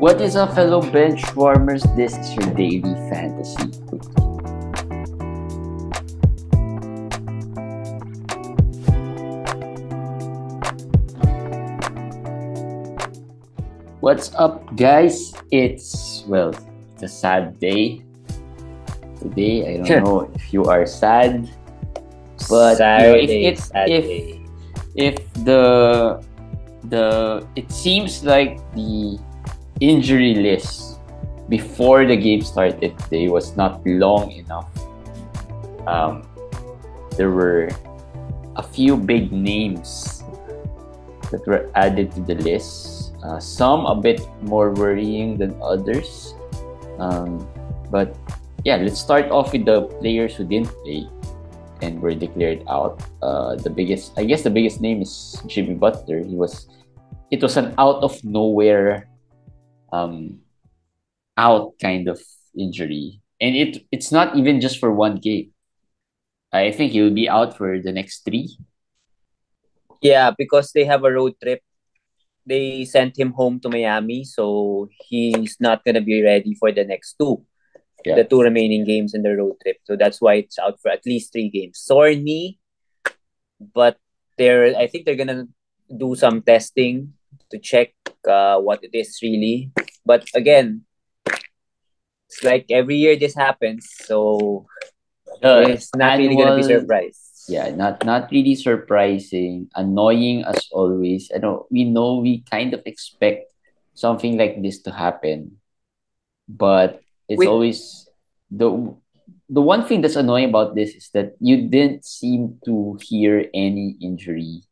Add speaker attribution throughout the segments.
Speaker 1: What is up, fellow bench warmers? This is your daily fantasy quickie. What's up, guys? It's a sad day. Today, I don't know if you are sad, but
Speaker 2: Saturday,
Speaker 1: if the it seems like the injury list before the game started today was not long enough. There were a few big names that were added to the list. Some a bit more worrying than others. But yeah, let's start off with the players who didn't play and were declared out. The biggest name is Jimmy Butler. It was an out of nowhere out kind of injury, and it's not even just for one game. I think he'll be out for the next 3.
Speaker 2: Yeah, because they have a road trip. They sent him home to Miami, so he's not gonna be ready for the next 2.
Speaker 1: Yeah.
Speaker 2: The 2 remaining games in the road trip. So that's why it's out for at least 3 games. Sore knee, but I think they're gonna do some testing to check what it is really. But again, it's like every year this happens, so it's not really gonna be surprised.
Speaker 1: Yeah, not really surprising. Annoying as always. We know we kind of expect something like this to happen, but it's always the one thing that's annoying about this is that you didn't seem to hear any injury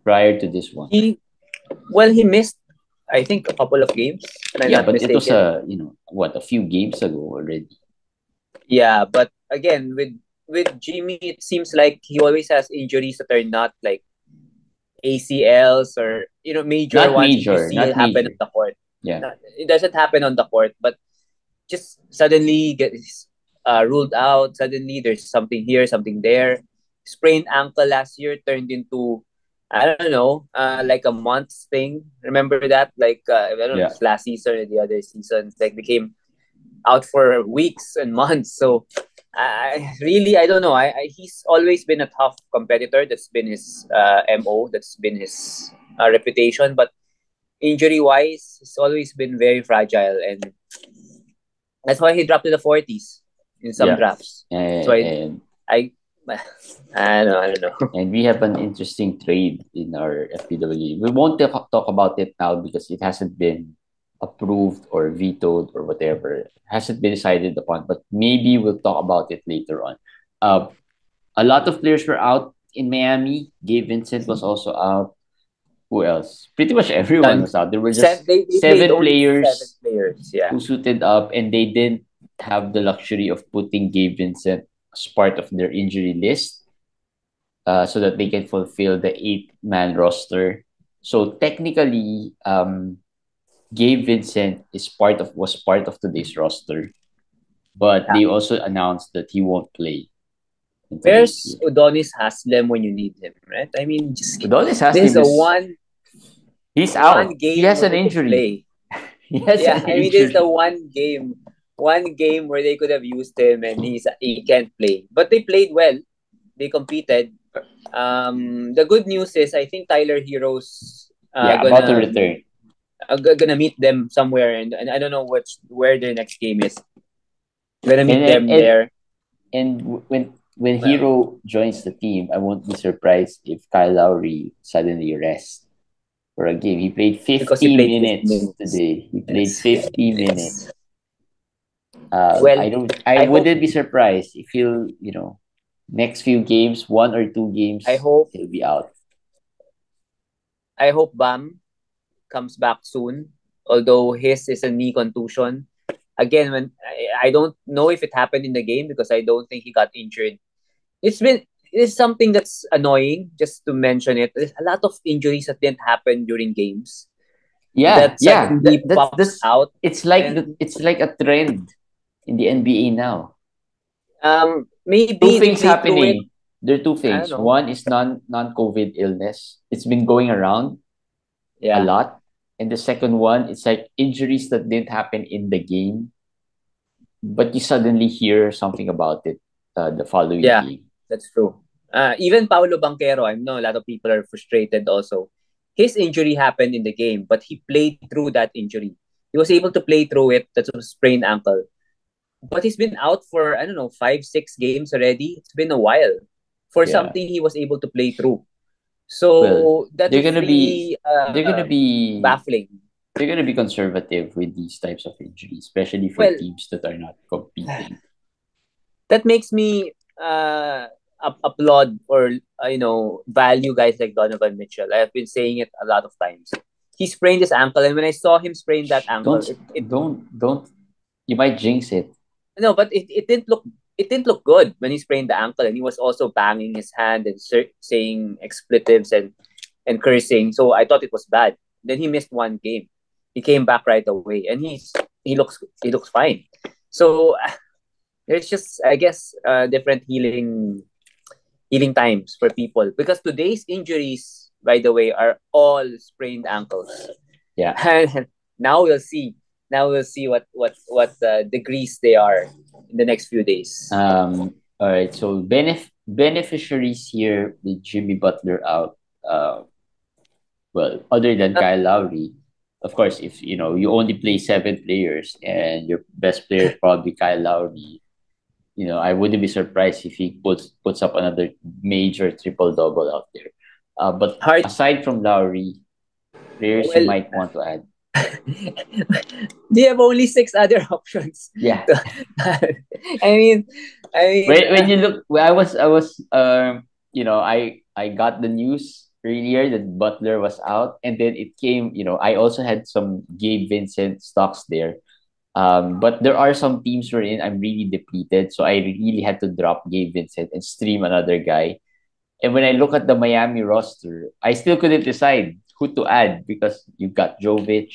Speaker 1: prior to this one.
Speaker 2: He missed, I think, a couple of games.
Speaker 1: Yeah, but mistaken. It was a few games ago already.
Speaker 2: Yeah, but again, with Jimmy, it seems like he always has injuries that are not like ACLs or major ones you see happen on the court.
Speaker 1: Yeah,
Speaker 2: it doesn't happen on the court, but just suddenly gets ruled out. Suddenly there's something here, something there. Sprained ankle last year turned into, I don't know, like a month's thing. Remember that? Like I don't know, last season or the other seasons, like became out for weeks and months. So I don't know. He's always been a tough competitor. That's been his MO. That's been his reputation. But injury-wise, he's always been very fragile, and that's why he dropped to the 40s in some drafts. So I don't know.
Speaker 1: And we have an interesting trade in our FPW. We won't talk about it now because it hasn't been approved or vetoed or whatever. It hasn't been decided upon, but maybe we'll talk about it later on. A lot of players were out in Miami. Gabe Vincent was also out. Who else? Pretty much everyone was out. There were just 7 players who suited up, and they didn't have the luxury of putting Gabe Vincent as part of their injury list so that they can fulfill the 8-man roster. So technically, Gabe Vincent was part of today's roster, but they also announced that he won't play.
Speaker 2: Where's Udonis Haslem when you need him, right? I mean,
Speaker 1: Udonis Haslem he's out. He has an injury.
Speaker 2: This is the one game where they could have used him, and he can't play. But they played well. They competed. The good news is I think Tyler Hero's
Speaker 1: about to return.
Speaker 2: Gonna meet them somewhere, and I don't know where their next game is. Gonna meet them there.
Speaker 1: And when Hero joins the team, I won't be surprised if Kyle Lowry suddenly rests for a game. He played 50 minutes today. He played 50 minutes. I wouldn't be surprised if he'll, next few games, 1 or 2 games, he'll be out.
Speaker 2: I hope Bam comes back soon, although his is a knee contusion. Again, when I don't know if it happened in the game because I don't think he got injured. It's something that's annoying, just to mention it. There's a lot of injuries that didn't happen during games.
Speaker 1: That's
Speaker 2: out.
Speaker 1: It's like a trend in the NBA now.
Speaker 2: Maybe
Speaker 1: 2 things happening. There are 2 things. One is non-COVID illness. It's been going around a lot. And the second one, it's like injuries that didn't happen in the game, but you suddenly hear something about it the following
Speaker 2: Yeah,
Speaker 1: game.
Speaker 2: that's true. Even Paulo Banquero, I know a lot of people are frustrated also. His injury happened in the game, but he played through that injury. He was able to play through it. That's a sprained ankle. But he's been out for, I don't know, 5, 6 games already. It's been a while for
Speaker 1: Yeah.
Speaker 2: something he was able to play through.
Speaker 1: Well,
Speaker 2: So that
Speaker 1: they're
Speaker 2: was
Speaker 1: gonna be
Speaker 2: really
Speaker 1: they're gonna be
Speaker 2: baffling.
Speaker 1: they're gonna be conservative with these types of injuries, especially for
Speaker 2: Well,
Speaker 1: teams that are not competing.
Speaker 2: that makes me applaud or value guys like Donovan Mitchell. I have been saying it a lot of times. He sprained his ankle, and when I saw him sprain that
Speaker 1: Shh,
Speaker 2: ankle, it
Speaker 1: don't. You might jinx it.
Speaker 2: no, but it didn't look good when he sprained the ankle, and he was also banging his hand and saying expletives and cursing. So I thought it was bad. Then he missed one game. He came back right away, and he looks fine. So there's just, I guess, different healing times for people, because today's injuries, by the way, are all sprained ankles.
Speaker 1: Yeah.
Speaker 2: And now we'll see. Now we'll see what degrees they are in the next few days.
Speaker 1: All right. So beneficiaries here with Jimmy Butler out. Well, other than
Speaker 2: Uh,
Speaker 1: Kyle Lowry, of course, if you only play 7 players and your best player is probably Kyle Lowry, I wouldn't be surprised if he puts up another major triple double out there. But
Speaker 2: hard.
Speaker 1: aside from Lowry, players you
Speaker 2: Well,
Speaker 1: might want to add.
Speaker 2: they have only 6 other options.
Speaker 1: Yeah.
Speaker 2: I mean, I mean,
Speaker 1: When you look, well, I got the news earlier that Butler was out, and then it came. I also had some Gabe Vincent stocks there. But there are some teams wherein I'm really depleted, so I really had to drop Gabe Vincent and stream another guy. And when I look at the Miami roster, I still couldn't decide who to add because you got Jovic,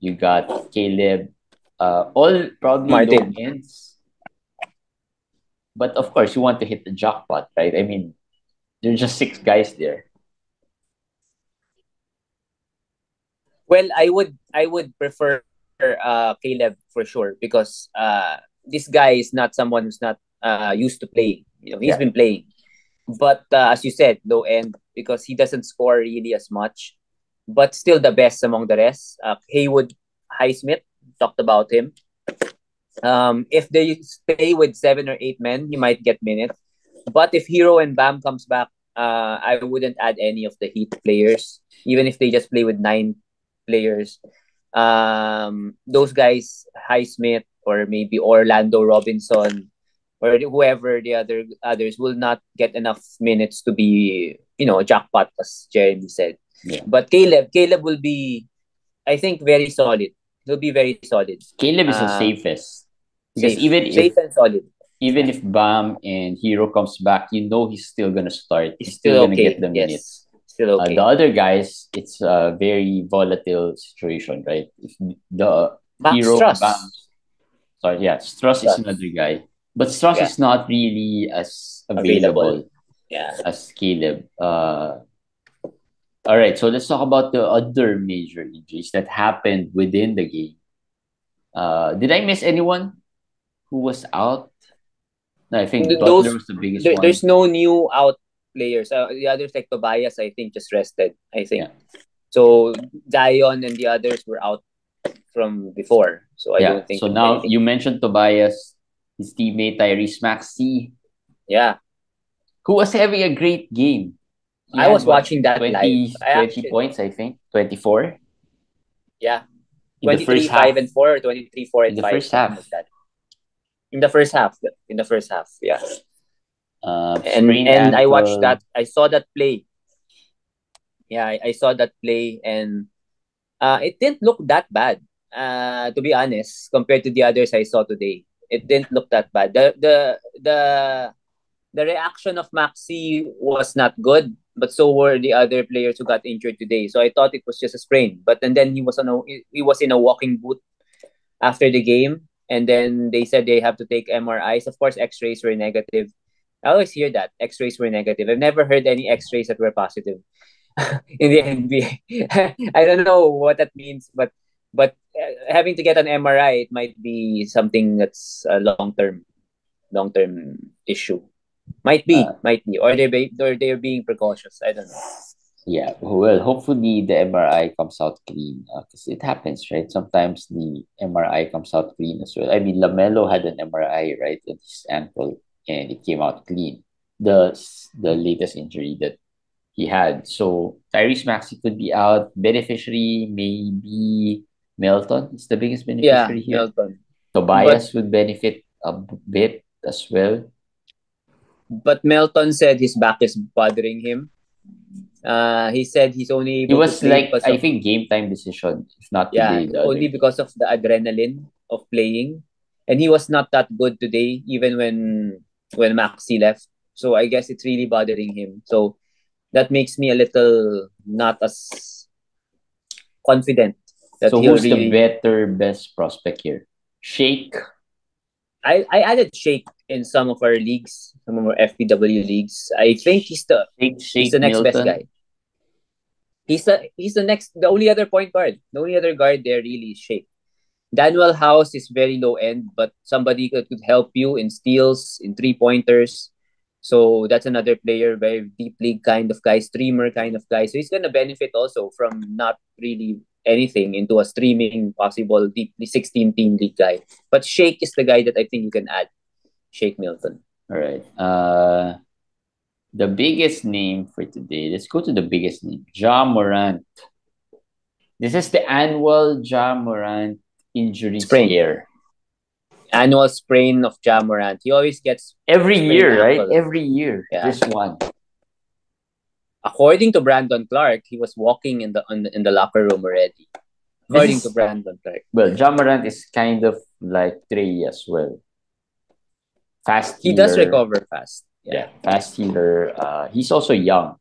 Speaker 1: you got Caleb, all probably low
Speaker 2: Martin.
Speaker 1: ends. But of course, you want to hit the jackpot, right? I mean, there's just 6 guys there.
Speaker 2: Well, I would prefer Caleb for sure, because this guy is not someone who's not used to playing. He's
Speaker 1: Yeah.
Speaker 2: been playing, but as you said, low end, because he doesn't score really as much, but still the best among the rest. Haywood Highsmith, talked about him. If they stay with 7 or 8 men, he might get minutes. But if Hero and Bam comes back, I wouldn't add any of the Heat players, even if they just play with 9 players. Those guys, Highsmith or maybe Orlando Robinson or whoever the others, will not get enough minutes to be, a jackpot, as Jeremy said.
Speaker 1: Yeah.
Speaker 2: But Caleb will be, I think, very solid. He'll be very solid.
Speaker 1: Caleb is the safest. Because
Speaker 2: Safe, safe and solid.
Speaker 1: even if Bam and Hero comes back, he's still gonna start.
Speaker 2: He's
Speaker 1: He's still
Speaker 2: still
Speaker 1: gonna get
Speaker 2: okay.
Speaker 1: the minutes.
Speaker 2: Yes, still
Speaker 1: The
Speaker 2: okay.
Speaker 1: other guys, it's a very volatile situation, right? If the
Speaker 2: Max
Speaker 1: Hero, Bam,
Speaker 2: Truss.
Speaker 1: sorry, yeah, Struss is
Speaker 2: Truss.
Speaker 1: another guy, but Struss
Speaker 2: Yeah,
Speaker 1: is not really as
Speaker 2: available.
Speaker 1: available
Speaker 2: Yeah.
Speaker 1: as Caleb. All right, so let's talk about the other major injuries that happened within the game. Did I miss anyone who was out? No, I think Butler
Speaker 2: Those
Speaker 1: was the biggest one.
Speaker 2: there's no new out players. The others like Tobias, I think, just rested. I think
Speaker 1: Yeah.
Speaker 2: so. Zion and the others were out from before, so I
Speaker 1: Yeah.
Speaker 2: don't think
Speaker 1: So
Speaker 2: there's
Speaker 1: now
Speaker 2: anything.
Speaker 1: you mentioned Tobias, his teammate Tyrese Maxey,
Speaker 2: Yeah,
Speaker 1: who was having a great game. He
Speaker 2: I
Speaker 1: had
Speaker 2: was
Speaker 1: what
Speaker 2: watching that live.
Speaker 1: 20
Speaker 2: I
Speaker 1: 20
Speaker 2: actually,
Speaker 1: points, I think. 24
Speaker 2: yeah,
Speaker 1: in the
Speaker 2: 23
Speaker 1: first
Speaker 2: 5
Speaker 1: half.
Speaker 2: and 4, or 23 4
Speaker 1: In
Speaker 2: and
Speaker 1: the
Speaker 2: 5,
Speaker 1: first
Speaker 2: something
Speaker 1: half.
Speaker 2: like that. In the first half. In the first half, yeah. and
Speaker 1: Sprained
Speaker 2: and I watched
Speaker 1: ankle.
Speaker 2: that. I saw that play. Yeah, I saw that play, and it didn't look that bad. To be honest, compared to the others I saw today, it didn't look that bad. The reaction of Maxi was not good, but so were the other players who got injured today. So I thought it was just a sprain. But and then he was in a walking boot after the game, and then they said they have to take MRIs. Of course, X-rays were negative. I always hear that X-rays were negative. I've never heard any X-rays that were positive. in the NBA. I don't know what that means, but having to get an MRI, it might be something that's a long term issue.
Speaker 1: Uh,
Speaker 2: Might be, or they're being precautious. I don't know.
Speaker 1: yeah, well, hopefully the MRI comes out clean because it happens, right? Sometimes the MRI comes out clean as well. I mean, Lamelo had an MRI, right, at his ankle, and it came out clean. The latest injury that he had. So Tyrese Maxey could be out. Beneficiary maybe Melton is the biggest
Speaker 2: Yeah,
Speaker 1: beneficiary here.
Speaker 2: Milton. But
Speaker 1: Tobias would benefit a bit as well.
Speaker 2: but Melton said his back is bothering him. He said he's only
Speaker 1: He
Speaker 2: able to
Speaker 1: was
Speaker 2: play
Speaker 1: like,
Speaker 2: because
Speaker 1: I
Speaker 2: of,
Speaker 1: think, game time decision. If not
Speaker 2: yeah,
Speaker 1: today, the other
Speaker 2: only
Speaker 1: game.
Speaker 2: because of the adrenaline of playing, and he was not that good today, even when Maxi left. So I guess it's really bothering him. So that makes me a little not as confident that
Speaker 1: So
Speaker 2: he'll
Speaker 1: who's the
Speaker 2: really.
Speaker 1: best prospect here? Shake.
Speaker 2: I added Shake in some of our leagues, some of our FPW leagues. I think he's the
Speaker 1: Shake
Speaker 2: next best
Speaker 1: Milton.
Speaker 2: guy. The only other point guard. The only other guard there really is Shake. Daniel House is very low end, but somebody could help you in steals, in 3 pointers. So that's another player, very deep league kind of guy, streamer kind of guy. So he's gonna benefit also from not really anything into a streaming possible deeply 16 team league guy. But Shake is the guy that I think you can add. Shake Milton.
Speaker 1: All right. The biggest name for today. Let's go to the biggest name. Ja Morant. This is the annual Ja Morant injury
Speaker 2: Sprain.
Speaker 1: scare.
Speaker 2: Annual sprain of Jamorant. He always gets
Speaker 1: Every
Speaker 2: sprained
Speaker 1: year, right?
Speaker 2: ankle.
Speaker 1: Every year,
Speaker 2: Yeah.
Speaker 1: there's one.
Speaker 2: According to Brandon Clark, he was walking in the locker room already.
Speaker 1: This
Speaker 2: According to
Speaker 1: is
Speaker 2: Brandon Clark.
Speaker 1: well, Ja Morant is kind of like Trey as well. Fast
Speaker 2: He does
Speaker 1: healer.
Speaker 2: recover fast.
Speaker 1: Yeah,
Speaker 2: Yeah.
Speaker 1: fast healer. He's also young.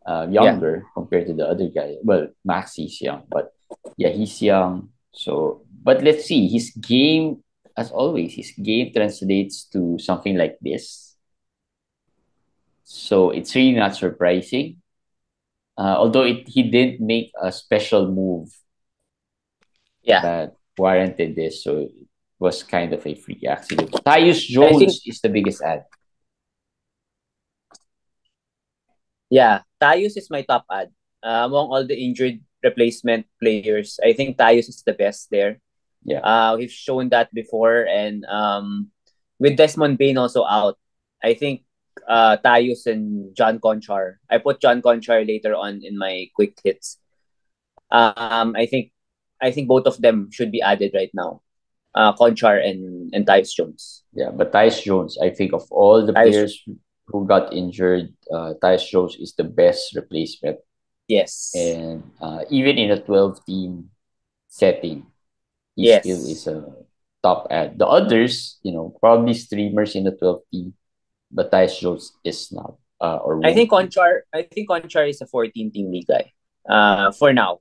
Speaker 2: Yeah.
Speaker 1: Younger compared to the other guy. Well, Max is young, but yeah, he's young. So, but let's see. His game, as always, his game translates to something like this. So it's really not surprising. Although he didn't make a special move
Speaker 2: Yeah.
Speaker 1: that warranted this, so it was kind of a freak accident. Tyus
Speaker 2: I think
Speaker 1: Jones is the biggest ad.
Speaker 2: yeah, Tyus is my top ad. Among all the injured replacement players, I think Tyus is the best there.
Speaker 1: Yeah.
Speaker 2: We've shown that before, and with Desmond Bain also out, I think Tyus and John Conchar. I put John Conchar later on in my quick hits. I think both of them should be added right now. Conchar and Tyus Jones.
Speaker 1: Yeah, but Tyus Jones, I think of all the
Speaker 2: Tyus Jones.
Speaker 1: players who got injured, Tyus Jones is the best replacement.
Speaker 2: Yes.
Speaker 1: And even in a 12 team setting, he still is
Speaker 2: Yes.
Speaker 1: a top ad. The others, probably streamers in the 12 team, but Tyus Jones is not or won't be.
Speaker 2: I think Conchar is a 14 team league guy. For now,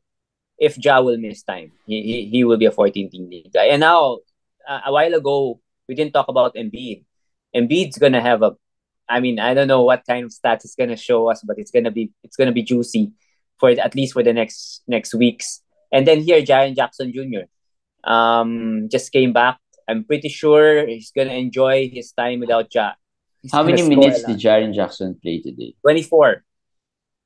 Speaker 2: if Ja will miss time, he will be a 14 team league guy. And now, a while ago, we didn't talk about Embiid. Embiid's gonna have a, I mean, I don't know what kind of stats it's gonna show us, but it's gonna be juicy for at least for the next weeks. And then here, Jaren Jackson Jr. Just came back. I'm pretty sure he's gonna enjoy his time without Ja. He's
Speaker 1: How
Speaker 2: gonna
Speaker 1: many
Speaker 2: score a
Speaker 1: minutes did
Speaker 2: lot.
Speaker 1: Jaren Jackson play today?
Speaker 2: 24.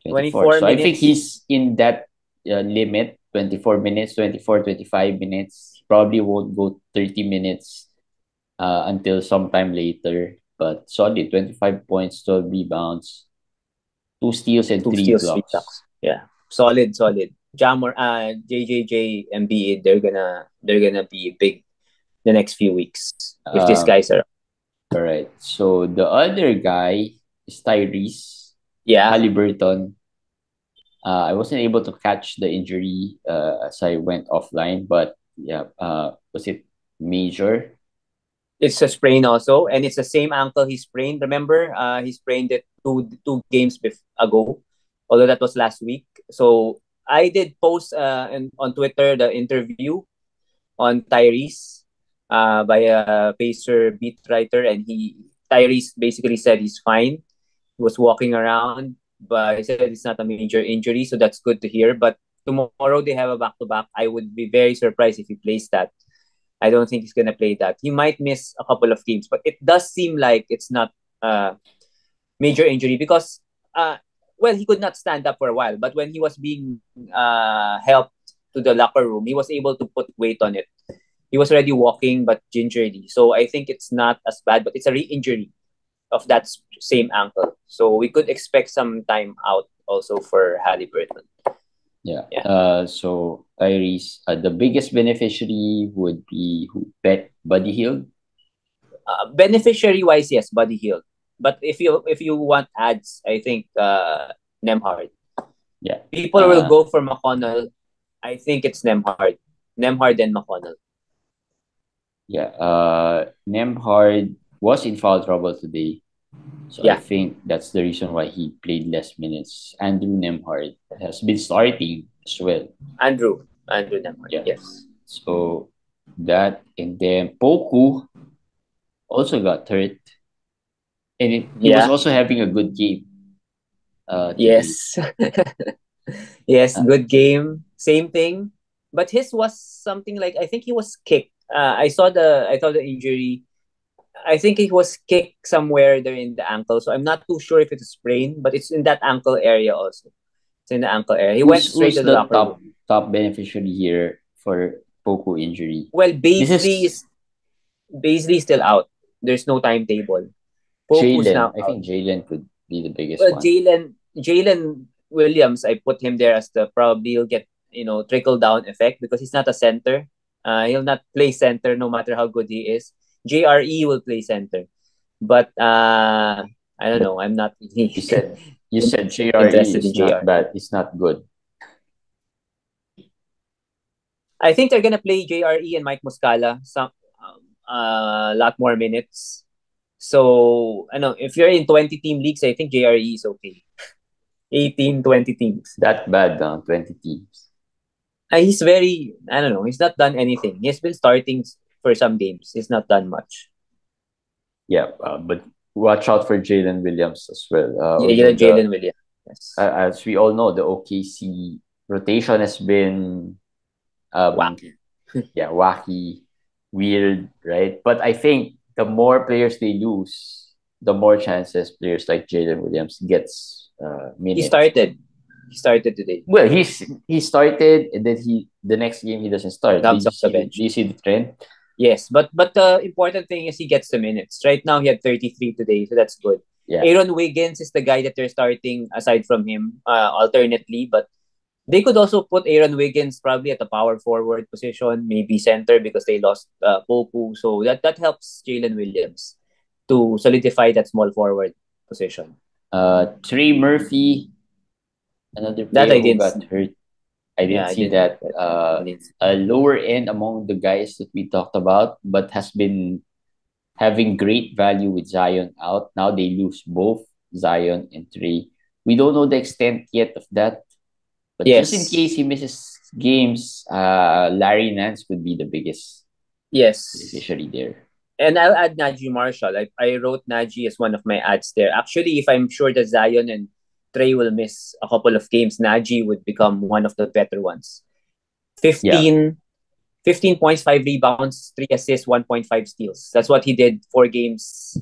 Speaker 1: 24.
Speaker 2: 24
Speaker 1: So I think
Speaker 2: minutes.
Speaker 1: he's in that limit, 24 minutes, 24, 25 minutes. He probably won't go 30 minutes until sometime later. But solid, 25 points, 12 rebounds, 2 steals, and
Speaker 2: Two
Speaker 1: 3
Speaker 2: steals, three
Speaker 1: blocks.
Speaker 2: blocks. Yeah, solid, solid. Jammer, JJJ, and BA, they're gonna be big the next few weeks if these
Speaker 1: Um,
Speaker 2: guys are.
Speaker 1: all right. So the other guy is Tyrese
Speaker 2: Yeah,
Speaker 1: haliburton. I wasn't able to catch the injury as I went offline, but yeah, was it major?
Speaker 2: it's a sprain also, and it's the same ankle he sprained. Remember, he sprained it two games ago, although that was last week. So I did post on Twitter the interview on Tyrese by a Pacer beat writer, and Tyrese basically said he's fine. He was walking around. but he said it's not a major injury, so that's good to hear. But tomorrow they have a back-to-back. I would be very surprised if he plays that. I don't think he's gonna play that. He might miss a couple of games, but it does seem like it's not a major injury because, uh, well, he could not stand up for a while. But when he was being helped to the locker room, he was able to put weight on it. He was already walking, but gingerly. So I think it's not as bad, but it's a re-injury of that same ankle. So we could expect some time out also for Haliburton.
Speaker 1: Yeah.
Speaker 2: Yeah.
Speaker 1: So Tyrese, the biggest beneficiary would be who? Buddy Hield.
Speaker 2: Beneficiary wise, yes, Buddy Hield. But if you want ads, I think Nemhard.
Speaker 1: Yeah.
Speaker 2: People will go for McConnell. I think it's Nemhard. Nemhard and McConnell.
Speaker 1: Yeah. Nemhard was in foul trouble today. So I
Speaker 2: Yeah.
Speaker 1: think that's the reason why he played less minutes. Andrew Nemhard has been starting as well.
Speaker 2: Andrew Nemhard.
Speaker 1: Yeah.
Speaker 2: Yes.
Speaker 1: So that, and then Poku also got hurt. And he was
Speaker 2: Yeah.
Speaker 1: also having a good game today.
Speaker 2: Yes. Yes.
Speaker 1: Uh,
Speaker 2: Good game. Same thing. But his was something like I think he was kicked. I saw the injury. I think he was kicked somewhere there in the ankle. So I'm not too sure if it's a sprain, but it's in that ankle area also. It's in the ankle area. He went straight
Speaker 1: who's
Speaker 2: to the
Speaker 1: the
Speaker 2: locker room.
Speaker 1: top beneficiary here for Poku injury?
Speaker 2: Well,
Speaker 1: This is
Speaker 2: Baisley is still out. There's no timetable. Poku's
Speaker 1: Jalen.
Speaker 2: now
Speaker 1: I
Speaker 2: out.
Speaker 1: think Jalen could be the biggest
Speaker 2: Well,
Speaker 1: one.
Speaker 2: Jalen Williams, I put him there as the probably he'll get trickle down effect because he's not a center. He'll not play center no matter how good he is. JRE will play center, but I don't
Speaker 1: But
Speaker 2: know. I'm not really
Speaker 1: you said JRE
Speaker 2: interested in
Speaker 1: is not
Speaker 2: JRE.
Speaker 1: bad. It's not good.
Speaker 2: I think they're gonna play JRE and Mike Muscala some lot more minutes. So I know if you're in 20 team leagues, I think JRE is okay. 18, 20 teams.
Speaker 1: That bad, 20 teams.
Speaker 2: He's very, I don't know, he's not done anything. He's been starting for some games. He's not done much.
Speaker 1: Yeah, but watch out for Jalen Williams as well.
Speaker 2: Yeah,
Speaker 1: Although
Speaker 2: Jalen Williams. Yes.
Speaker 1: as we all know, the OKC rotation has been
Speaker 2: Wacky.
Speaker 1: wacky, weird, right? But I think the more players they lose, the more chances players like Jalen Williams gets
Speaker 2: He
Speaker 1: minutes.
Speaker 2: started. He started today.
Speaker 1: Well, he started, and then the next game he doesn't start.
Speaker 2: Comes off the bench.
Speaker 1: Do you see the trend?
Speaker 2: Yes, but the important thing is he gets the minutes. Right now he had 33 today, so that's good.
Speaker 1: Yeah.
Speaker 2: Aaron Wiggins is the guy that they're starting aside from him, alternately, but they could also put Aaron Wiggins probably at the power forward position, maybe center because they lost Poku. So that helps Jalen Williams to solidify that small forward position.
Speaker 1: Trey Murphy, another
Speaker 2: That
Speaker 1: player
Speaker 2: I
Speaker 1: who
Speaker 2: didn't
Speaker 1: got
Speaker 2: see.
Speaker 1: hurt. I didn't
Speaker 2: Yeah,
Speaker 1: see
Speaker 2: I
Speaker 1: that.
Speaker 2: didn't see.
Speaker 1: A lower end among the guys that we talked about, but has been having great value with Zion out. Now they lose both Zion and Trey. We don't know the extent yet of that, but just in
Speaker 2: Yes.
Speaker 1: case he misses games, Larry Nance would be the biggest
Speaker 2: Yes.
Speaker 1: beneficiary there.
Speaker 2: And I'll add Najee Marshall. I wrote Najee as one of my ads there. Actually, if I'm sure that Zion and Trey will miss a couple of games, Najee would become one of the better ones. 15, 15 points, 5 rebounds, 3 assists, 1.5 steals. That's what he did 4 games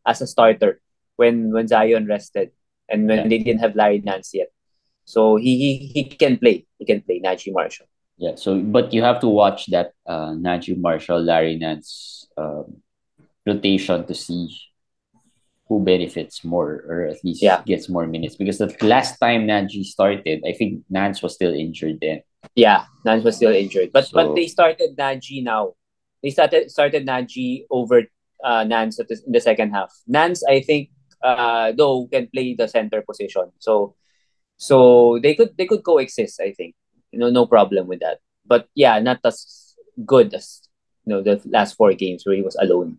Speaker 2: as a starter when Zion rested and when they didn't have Larry Nance yet. So he can play. He can play Najee Marshall.
Speaker 1: Yeah. So, but you have to watch that Najee Marshall, Larry Nance rotation to see who benefits more or at least gets more minutes. Because the last time Najee started, I think Nance was still injured then.
Speaker 2: Yeah, Nance was still injured. But they started Najee now. They started Najee over Nance in the second half. Nance, I think, though can play the center position. So they could coexist, I think. No problem with that. But yeah, not as good as the last 4 games where he was alone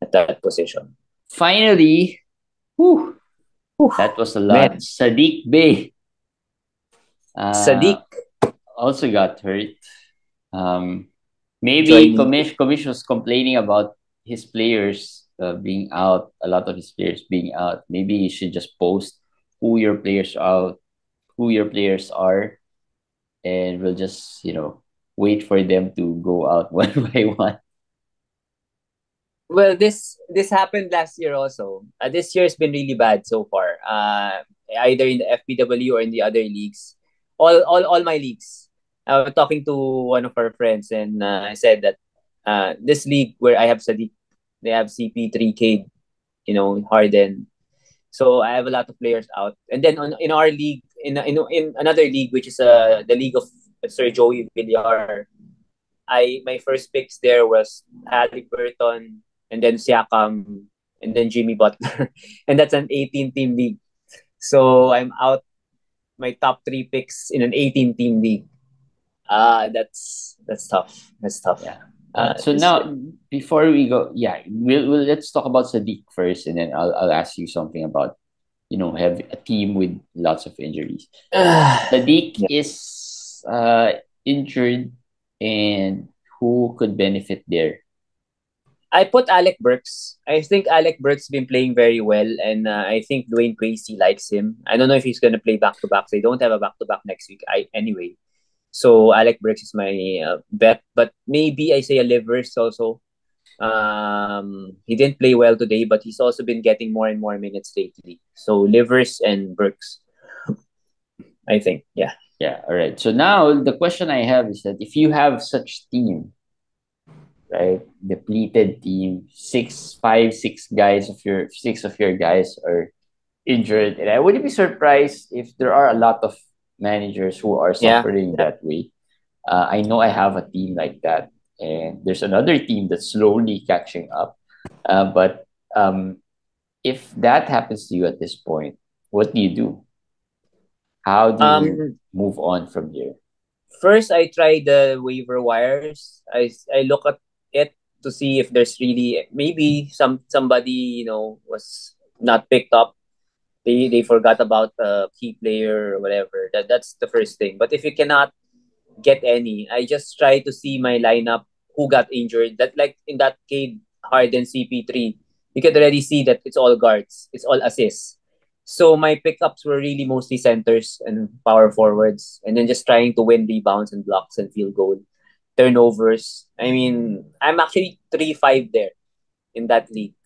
Speaker 2: at that position.
Speaker 1: Finally, that was a lot. Man. Sadiq Bey.
Speaker 2: Sadiq
Speaker 1: also got hurt. Maybe Komish was complaining about his players being out, a lot of his players being out. Maybe he should just post who your players out, who your players are, and we'll just wait for them to go out one by one.
Speaker 2: Well, this happened last year also. This year's been really bad so far. Either in the FPW or in the other leagues, all my leagues. I was talking to one of our friends, and I said that this league where I have Sadiq, they have CP3K, Harden. So I have a lot of players out, and then in our league, in another league, which is the league of Sir Joey Villar. My first picks there was haliburton, and then Siakam, and then Jimmy Butler, and that's an 18 team league. So I'm out my top three picks in an 18 team league. That's tough. That's tough.
Speaker 1: Yeah. So
Speaker 2: This year.
Speaker 1: now, before we go, yeah, we'll let's talk about Sadiq first, and then I'll ask you something about have a team with lots of injuries. Sadiq
Speaker 2: Yeah.
Speaker 1: is injured, and who could benefit there?
Speaker 2: I put Alec Burks. I think Alec Burks been playing very well, and I think Dwayne Gracie likes him. I don't know if he's gonna play back to back. They don't have a back to back next week. Anyway. So Alec Burks is my bet, but maybe I say a Livers also. He didn't play well today, but he's also been getting more and more minutes lately. So Livers and Burks, I think. Yeah.
Speaker 1: Yeah. All right. So now the question I have is that if you have such team, right, depleted team, six of your guys are injured, and I wouldn't be surprised if there are a lot of managers who are
Speaker 2: Yeah.
Speaker 1: suffering that way. I know I have a team like that, and there's another team that's slowly catching up. But if that happens to you at this point, what do you do? How do you
Speaker 2: Um.
Speaker 1: move on from here?
Speaker 2: First, I try the waiver wires. I look at it to see if there's really maybe somebody was not picked up. They forgot about a key player or whatever. That's the first thing. But if you cannot get any, I just try to see my lineup who got injured. That like in that Cade Harden CP3, you can already see that it's all guards, it's all assists. So my pickups were really mostly centers and power forwards, and then just trying to win rebounds and blocks and field goal, turnovers. I mean, I'm actually 3-5 there in that league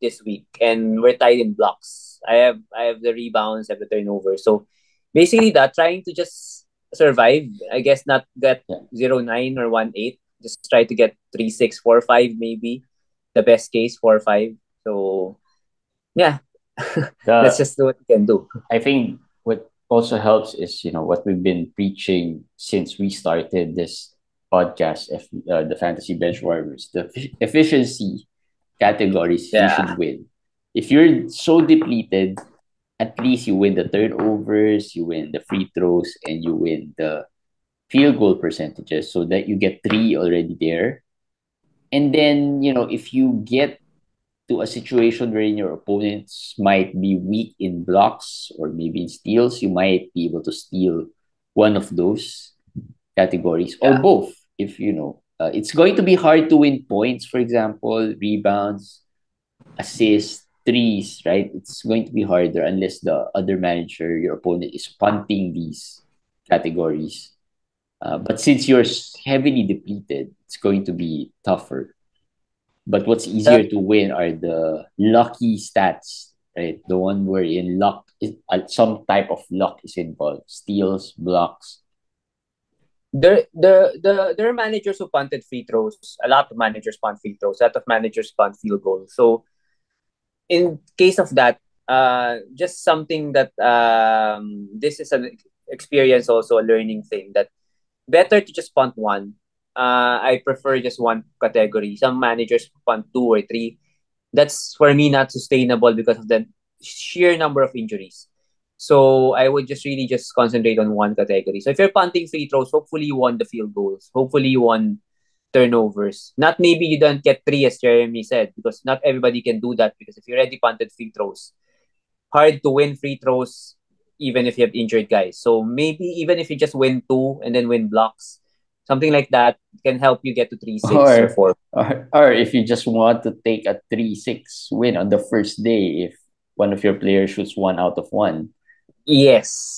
Speaker 2: this week, and we're tied in blocks. I have the rebounds, I have the turnovers. So basically, that trying to just survive. I guess not get
Speaker 1: Yeah.
Speaker 2: 0-9 or 1-8. Just try to get 3-6, 4-5 maybe. The best case 4-5. So yeah, that's
Speaker 1: The
Speaker 2: just what you can do.
Speaker 1: I think what also helps is what we've been preaching since we started this podcast, the fantasy benchwarmers, the efficiency categories you should
Speaker 2: Yeah,
Speaker 1: win. If you're so depleted, at least you win the turnovers, you win the free throws, and you win the field goal percentages, so that you get three already there. And then, if you get to a situation wherein your opponents might be weak in blocks or maybe in steals, you might be able to steal one of those categories or
Speaker 2: yeah.
Speaker 1: both. If it's going to be hard to win points, for example, rebounds, assists, threes, right? It's going to be harder unless the other manager, your opponent, is punting these categories. But since you're heavily depleted, it's going to be tougher. But what's easier
Speaker 2: The,
Speaker 1: to win are the lucky stats, right? The one where in luck is some type of luck is involved. Steals, blocks.
Speaker 2: there are managers who punted free throws. A lot of managers punt free throws. A lot of managers punt field goals. So in case of that, just something that this is an experience, also a learning thing, that better to just punt one. I prefer just one category. Some managers punt two or three. That's for me not sustainable because of the sheer number of injuries. So I would just really just concentrate on one category. So if you're punting free throws, hopefully you won the field goals. Hopefully you won turnovers. Not maybe you don't get three, as Jeremy said, because not everybody can do that. Because if you already punted free throws, hard to win free throws, even if you have injured guys. So maybe even if you just win two and then win blocks, something like that can help you get to 3-6 or
Speaker 1: Or,
Speaker 2: 4.
Speaker 1: or if you just want to take a 3-6 win on the first day, if one of your players shoots 1 out of 1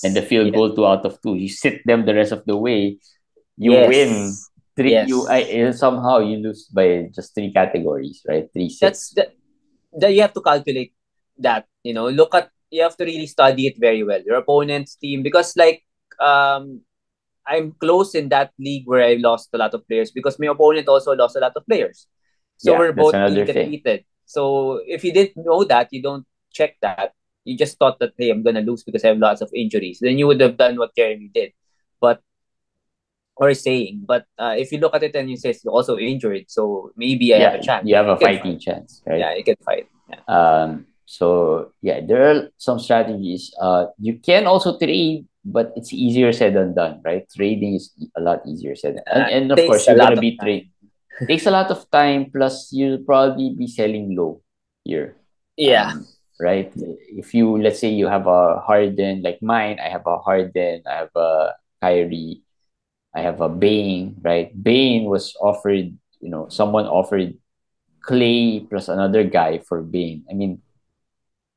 Speaker 1: and the
Speaker 2: Yes.
Speaker 1: field
Speaker 2: Yes.
Speaker 1: goal 2 out of 2, you sit them the rest of the way, you win
Speaker 2: Yes.
Speaker 1: three.
Speaker 2: Yes.
Speaker 1: Somehow you lose by just 3 categories, right? Three
Speaker 2: That's
Speaker 1: six.
Speaker 2: that you have to calculate that. Look at you have to really study it very well. Your opponent's team, because like um I'm close in that league where I lost a lot of players because my opponent also lost a lot of players. So
Speaker 1: Yeah,
Speaker 2: we're
Speaker 1: that's
Speaker 2: both being
Speaker 1: another thing.
Speaker 2: depleted. So if you didn't know that, you don't check that. You just thought that, hey, I'm gonna lose because I have lots of injuries. Then you would have done what Jeremy did, but or is saying. But if you look at it and you say it's also injured, so maybe I have
Speaker 1: Yeah,
Speaker 2: a chance.
Speaker 1: you have a
Speaker 2: You can
Speaker 1: fighting
Speaker 2: fight.
Speaker 1: chance, right?
Speaker 2: Yeah, you can fight. Yeah.
Speaker 1: So yeah, there are some strategies. You can also trade, but it's easier said than done, right? Trading is a lot easier said, and of
Speaker 2: Takes
Speaker 1: course
Speaker 2: a
Speaker 1: you're gonna
Speaker 2: lot of
Speaker 1: be
Speaker 2: time.
Speaker 1: trade. Takes a lot of time. Plus, you'll probably be selling low here,
Speaker 2: Yeah.
Speaker 1: right? If you, let's say you have a Harden like mine, I have a Harden, I have a Kyrie, I have a Bane, right? Bane was offered, someone offered Clay plus another guy for Bane. I mean,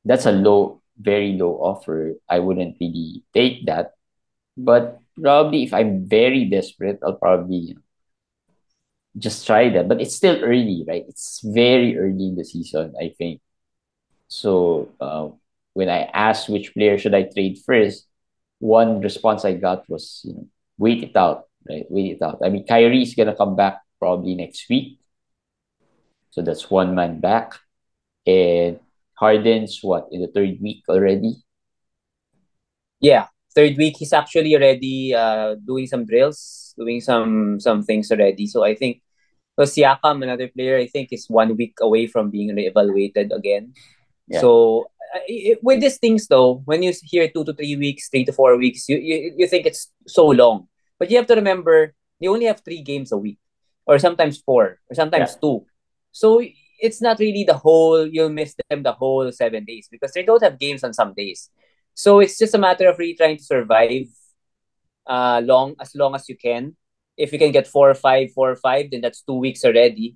Speaker 1: that's a low, very low offer. I wouldn't really take that. But probably if I'm very desperate, I'll probably just try that. But it's still early, right? It's very early in the season, I think. So when I asked which player should I trade first, one response I got was, wait it out, right? Wait it out. I mean, Kyrie's gonna come back probably next week, so that's one man back, and Harden's what in the third week already.
Speaker 2: Yeah. Third week, he's actually already doing some drills, doing some things already. So I think Siakam, another player, I think is 1 week away from being reevaluated again.
Speaker 1: Yeah,
Speaker 2: So with these things though, when you hear 2 to 3 weeks, 3 to 4 weeks, you think it's so long. But you have to remember they only have 3 games a week, or sometimes four, or
Speaker 1: yeah.
Speaker 2: sometimes two. So it's not really the whole. You'll miss them the whole 7 days because they don't have games on some days. So it's just a matter of really trying to survive long as you can. If you can get 4 or 5, then that's 2 weeks already.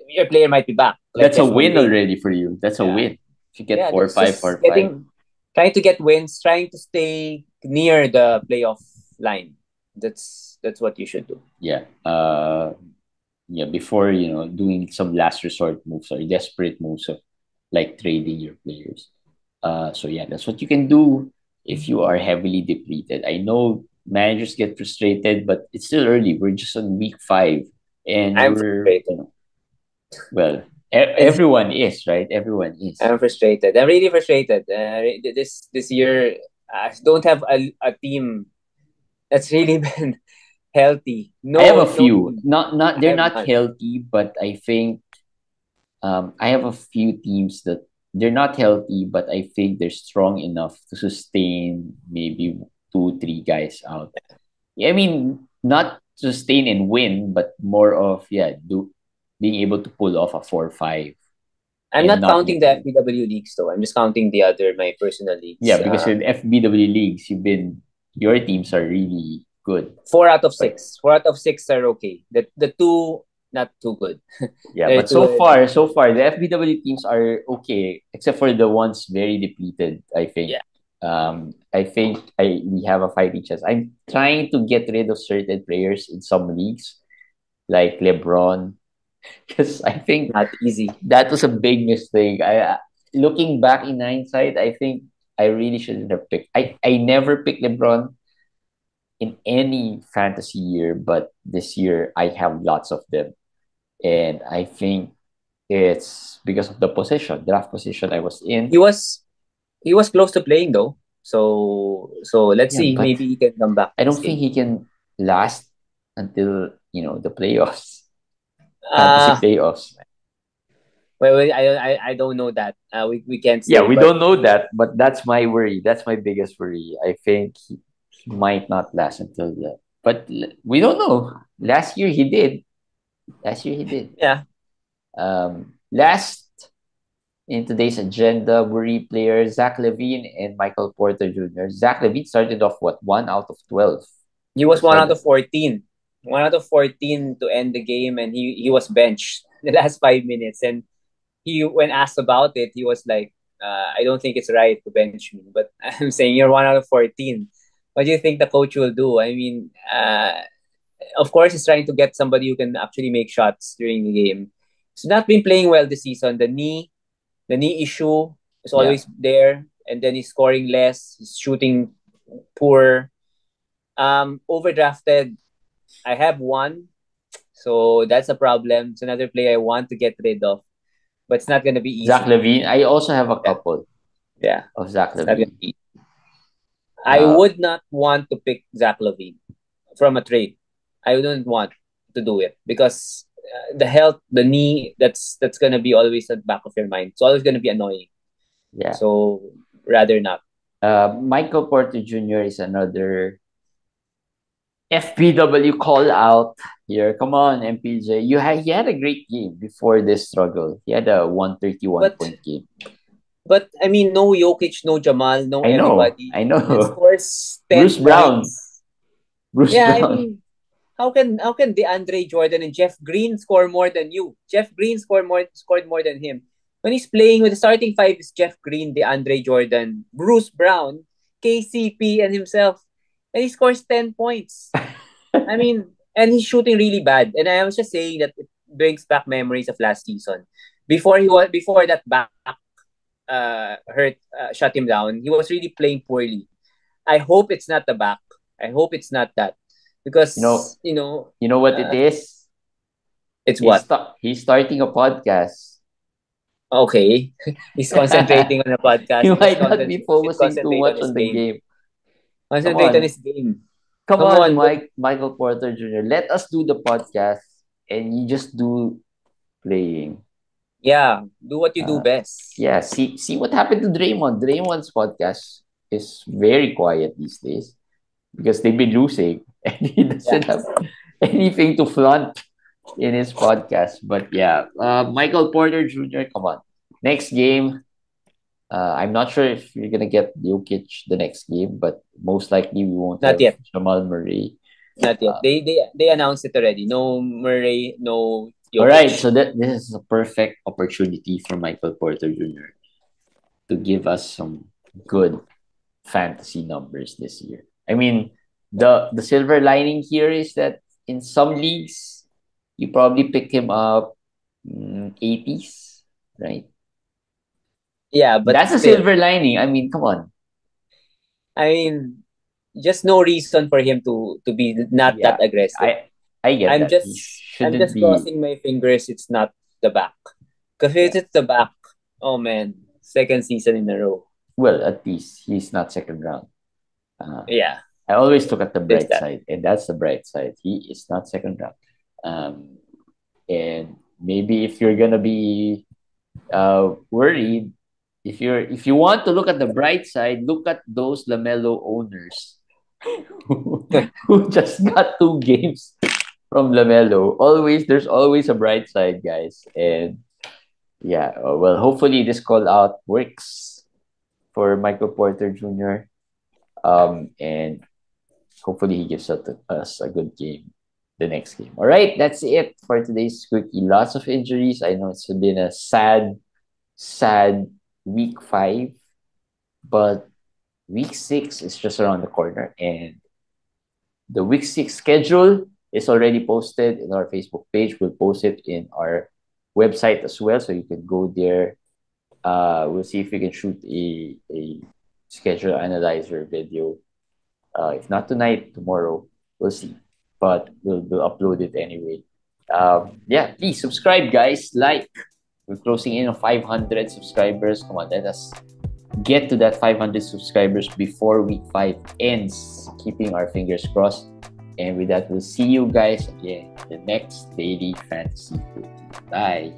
Speaker 2: Your player might be back like
Speaker 1: That's a
Speaker 2: just one
Speaker 1: win
Speaker 2: day.
Speaker 1: already for you. That's a
Speaker 2: Yeah.
Speaker 1: win. If you get
Speaker 2: Yeah,
Speaker 1: four,
Speaker 2: that's
Speaker 1: five,
Speaker 2: just
Speaker 1: four, five.
Speaker 2: trying to get wins, trying to stay near the playoff line. That's what you should do.
Speaker 1: Yeah. Yeah. Before doing some last resort moves or desperate moves of like trading your players. So yeah, that's what you can do if you are heavily depleted. I know managers get frustrated, but it's still early. We're just on week 5, and
Speaker 2: I'm
Speaker 1: we're
Speaker 2: frustrated.
Speaker 1: well. Everyone is right. Everyone is.
Speaker 2: I'm frustrated. I'm really frustrated. This year, I don't have a team that's really been healthy.
Speaker 1: I have
Speaker 2: No,
Speaker 1: a
Speaker 2: no
Speaker 1: few.
Speaker 2: team.
Speaker 1: Not
Speaker 2: I
Speaker 1: they're
Speaker 2: have
Speaker 1: not
Speaker 2: none.
Speaker 1: healthy, but I think I have a few teams that they're not healthy, but I think they're strong enough to sustain maybe 2, 3 guys out. I mean, not sustain and win, but more of do being able to pull off a 4-5
Speaker 2: I'm
Speaker 1: and
Speaker 2: not
Speaker 1: not
Speaker 2: counting
Speaker 1: get
Speaker 2: the
Speaker 1: hurt.
Speaker 2: FPW leagues though. I'm just counting the other my personal
Speaker 1: Yeah,
Speaker 2: leagues.
Speaker 1: because in FBW leagues, your teams are really good,
Speaker 2: Four out of
Speaker 1: right?
Speaker 2: six. 4 out of 6 are okay. The two not too good.
Speaker 1: Yeah,
Speaker 2: The
Speaker 1: but
Speaker 2: two.
Speaker 1: so far, the FBW teams are okay, except for the ones very depleted. I think.
Speaker 2: Yeah.
Speaker 1: I think we have a fighting chance. I'm trying to get rid of certain players in some leagues, like LeBron, because I think
Speaker 2: Not easy.
Speaker 1: that was a big mistake. Looking back in hindsight, I think I really shouldn't have picked. I never picked LeBron in any fantasy year, but this year I have lots of them, and I think it's because of the draft position I was
Speaker 2: He
Speaker 1: in.
Speaker 2: was he was close to playing though. So let's
Speaker 1: Yeah,
Speaker 2: see.
Speaker 1: but
Speaker 2: Maybe he can come back
Speaker 1: I
Speaker 2: next
Speaker 1: don't think
Speaker 2: game.
Speaker 1: he can last until the playoffs, fantasy
Speaker 2: Uh
Speaker 1: playoffs.
Speaker 2: well, I don't know that. We can't
Speaker 1: Yeah,
Speaker 2: say,
Speaker 1: we
Speaker 2: but
Speaker 1: don't know that, but that's my worry. That's my biggest worry. I think he might not last until that. But we don't know. Last year he did. Last year he did.
Speaker 2: yeah,
Speaker 1: Last in today's agenda, worry players Zach Levine and Michael Porter Jr. Zach Levine started off what 1 out of 12.
Speaker 2: he
Speaker 1: Like I
Speaker 2: was one
Speaker 1: said,
Speaker 2: out of 14. 1 out of 14 to end the game, and he was benched the last 5 minutes. And he when asked about it, he was like, I don't think it's right to bench me. But I'm saying you're 1 out of 14. What do you think the coach will do? I mean, of course, he's trying to get somebody who can actually make shots during the game. He's not been playing well this season. The knee issue is
Speaker 1: Yeah.
Speaker 2: always there, and then he's scoring less. He's shooting poor. Overdrafted. I have one, so that's a problem. It's another player I want to get rid of, but it's not gonna be
Speaker 1: Zach
Speaker 2: easy.
Speaker 1: Lavine. I also have a
Speaker 2: Yeah,
Speaker 1: couple
Speaker 2: yeah.
Speaker 1: of Zach
Speaker 2: It's not gonna
Speaker 1: Lavine.
Speaker 2: be. I
Speaker 1: Uh,
Speaker 2: would not want to pick Zach Lavine from a trade. I wouldn't want to do it because the health, the knee, that's gonna be always at the back of your mind. It's always gonna be annoying.
Speaker 1: yeah.
Speaker 2: So rather not.
Speaker 1: Michael Porter Jr. is another FPW call out here. Come on, MPJ. He had a great game before this struggle. He had a 131
Speaker 2: But
Speaker 1: point game.
Speaker 2: I mean, no Jokic, no Jamal, no
Speaker 1: I know.
Speaker 2: everybody,
Speaker 1: I
Speaker 2: and
Speaker 1: know.
Speaker 2: scores
Speaker 1: Bruce
Speaker 2: 10
Speaker 1: Brown.
Speaker 2: points.
Speaker 1: Bruce
Speaker 2: Yeah, I
Speaker 1: Brown.
Speaker 2: mean, how can DeAndre Jordan and Jeff Green score more than you? Jeff Green scored more than him. When he's playing with the starting five is Jeff Green, DeAndre Jordan, Bruce Brown, KCP, and himself, and he scores 10 points. I mean, and he's shooting really bad. And I was just saying that it brings back memories of last season. Before that back hurt shut him down, he was really playing poorly. I hope it's not the back. I hope it's not that
Speaker 1: You know,
Speaker 2: because
Speaker 1: you know what it is?
Speaker 2: it's what.
Speaker 1: He's starting a podcast.
Speaker 2: Okay, he's concentrating on the podcast.
Speaker 1: You
Speaker 2: He
Speaker 1: might not be
Speaker 2: should
Speaker 1: focusing too
Speaker 2: concentrate on
Speaker 1: much
Speaker 2: his
Speaker 1: on the
Speaker 2: game.
Speaker 1: game. Come
Speaker 2: Concentrate on
Speaker 1: on.
Speaker 2: his game.
Speaker 1: Come
Speaker 2: Come
Speaker 1: on,
Speaker 2: on, go.
Speaker 1: Michael Porter Jr. Let us do the podcast and you just do playing.
Speaker 2: Yeah, do what you do
Speaker 1: Uh,
Speaker 2: best.
Speaker 1: yeah, see what happened to Draymond. Draymond's podcast is very quiet these days because they've been losing and he
Speaker 2: Yeah,
Speaker 1: doesn't have anything to flaunt in his podcast. But yeah, Michael Porter Jr., come on. Next game, I'm not sure if you're gonna get Jokic the next game, but most likely we won't
Speaker 2: not
Speaker 1: have
Speaker 2: yet.
Speaker 1: Jamal Murray.
Speaker 2: Not yet.
Speaker 1: Uh,
Speaker 2: They announced it already. No Murray, no
Speaker 1: all right,
Speaker 2: Jokic.
Speaker 1: so this is a perfect opportunity for Michael Porter Jr. to give us some good fantasy numbers this year. I mean, the silver lining here is that in some leagues you probably pick him up 80s, right?
Speaker 2: Yeah, but
Speaker 1: That's a
Speaker 2: still,
Speaker 1: silver lining. I mean, come on.
Speaker 2: I mean, just no reason for him to be not that
Speaker 1: Yeah,
Speaker 2: aggressive.
Speaker 1: I get
Speaker 2: I'm
Speaker 1: that. He
Speaker 2: just I'm
Speaker 1: shouldn't
Speaker 2: just
Speaker 1: be.
Speaker 2: crossing my fingers. It's not the back. Because if
Speaker 1: Yeah.
Speaker 2: it's the back, oh man, second season in a row.
Speaker 1: Well, at least he's not second round. Uh,
Speaker 2: Yeah,
Speaker 1: I always look at the
Speaker 2: there's
Speaker 1: bright
Speaker 2: that.
Speaker 1: side, and that's the bright side. He is not second round. Um, and maybe if you're gonna be worried, if you want to look at the bright side, look at those Lamelo owners who just got 2 games from Lamelo. There's always a bright side, guys. And yeah, well, hopefully this call out works for Michael Porter Jr. And hopefully he gives us a good game the next game. All right, that's it for today's quickie. Lots of injuries. I know it's been a sad week 5, but week 6 is just around the corner, and the week 6 schedule is already posted in our Facebook page. We'll post it in our website as well, so you can go there. We'll see if we can shoot a schedule analyzer video. If not tonight, tomorrow, we'll see. But we'll upload it anyway. Yeah, please subscribe, guys. Like. We're closing in on 500 subscribers. Come on, let us get to that 500 subscribers before week 5 ends. Keeping our fingers crossed. And with that, we'll see you guys again in the next Daily Fantasy Football. Bye.